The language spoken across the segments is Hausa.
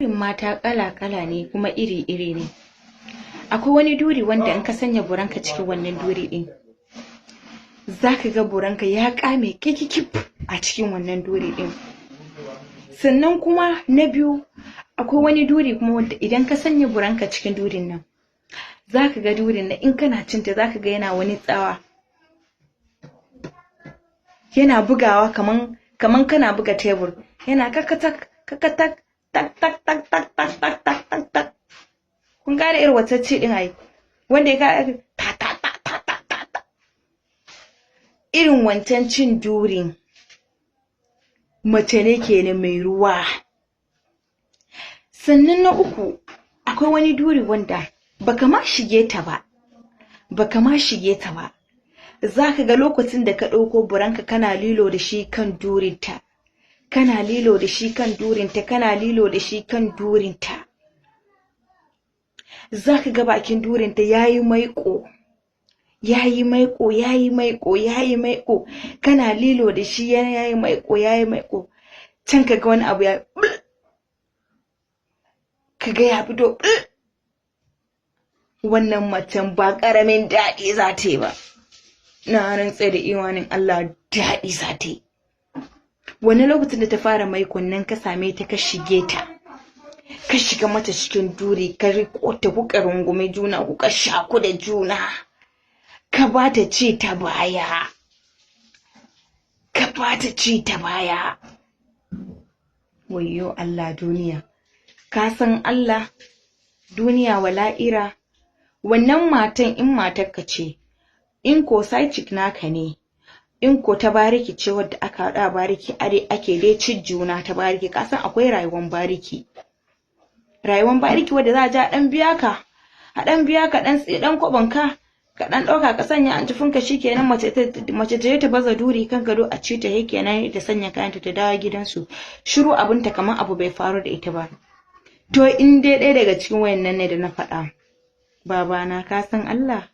Mata kala-kala ne kuma iri-iri ne. Akwai wani duri wanda in ka sanya buranka cikin wannan duri din, zaka ga buranka ya kame kikikif a cikin wannan duri din. Sannan kuma na biyu, akwai wani duri kuma wanda idan ka sanya buranka cikin durin nan, zaka ga durin nan in kana cinta zaka ga yana wani tsawa. Yana bugawa kaman kana buga tebur. Yana kakatak kakatak tak tak tak tak tak tak tak tak tak. Kun gane irin wacce din ai, wanda ya ga ta ta ta ta ta ta ta. Irin wancan cin durin mace ne kenan mai ruwa. Sannan na uku, akwai wani duri wanda baka ma shige ta ba. Zaka ga lokacin da ka dauko buranka kana lilo da shi kan durinta. Kana lilo da shi kan durinta. Zaka ga bakin durinta yayi maiƙo. Kana lilo da shi yayi maiƙo. Can kaga wani abu ya kaga ya fito. Wannan macen ba karamin daɗi za ta yi ba. Na rantse da imanin Allah, daɗi za ta yi. Wani lokacin da ta fara maikon nan ka same ta ka shige ta, ka shiga mata cikin duri, ka riko ta kuka rungume juna, kuka shaku da juna, ka bata ci ta baya. Wayyo Allah duniya. Ka san Allah, duniya wala'ira. Wannan matan in matarka ce, in ko side chick naka ne, in ko ta bariki ce wadda aka haɗa bariki ake dai cin juna ta bariki. Ka san akwai rayuwar bariki wadda za a ja dan biya ka, a dan biya ka dan kwabonka, ka dan dauka ka sanya antufinka, shikenan mace ta baza duri kan gado a ci ta kenan, ta sanya kayanta ta dawo gidansu, shiru abinta kaman abu bai faru da ita ba. To in dai ɗaya daga cikin wayannan ne da na faɗa, babana ka san Allah,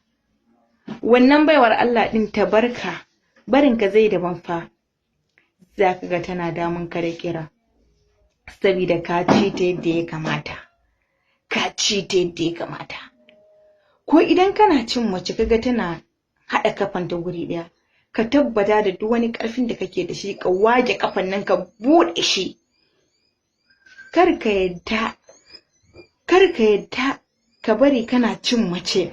wannan baiwar Allah din ta barka, barinka zai daban fa. Zaka ga tana damun ka da kira, saboda ka ci ta yadda ya kamata. Ko idan kana cin mace kaga tana hada kafanta guri daya, ka tabbata da duk wani karfin da kake da shi ka waje kafan nan ka bude shi. Kar ka yadda ka bari kana cin mace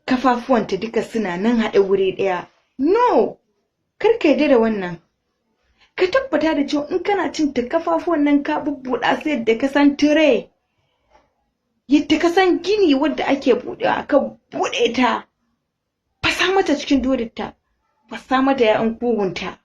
kafafuwanta duka suna nan hada guri daya. No, kar ka yadda da wannan. Ka tabbata da cewa in kana cin ta kafafuwan nan ka bubbuda sai yadda ka san tire, yadda ka san gini wanda ake budewa, ka bude ta, fasa mata cikin dorinta, fasa mata yayin kugunta,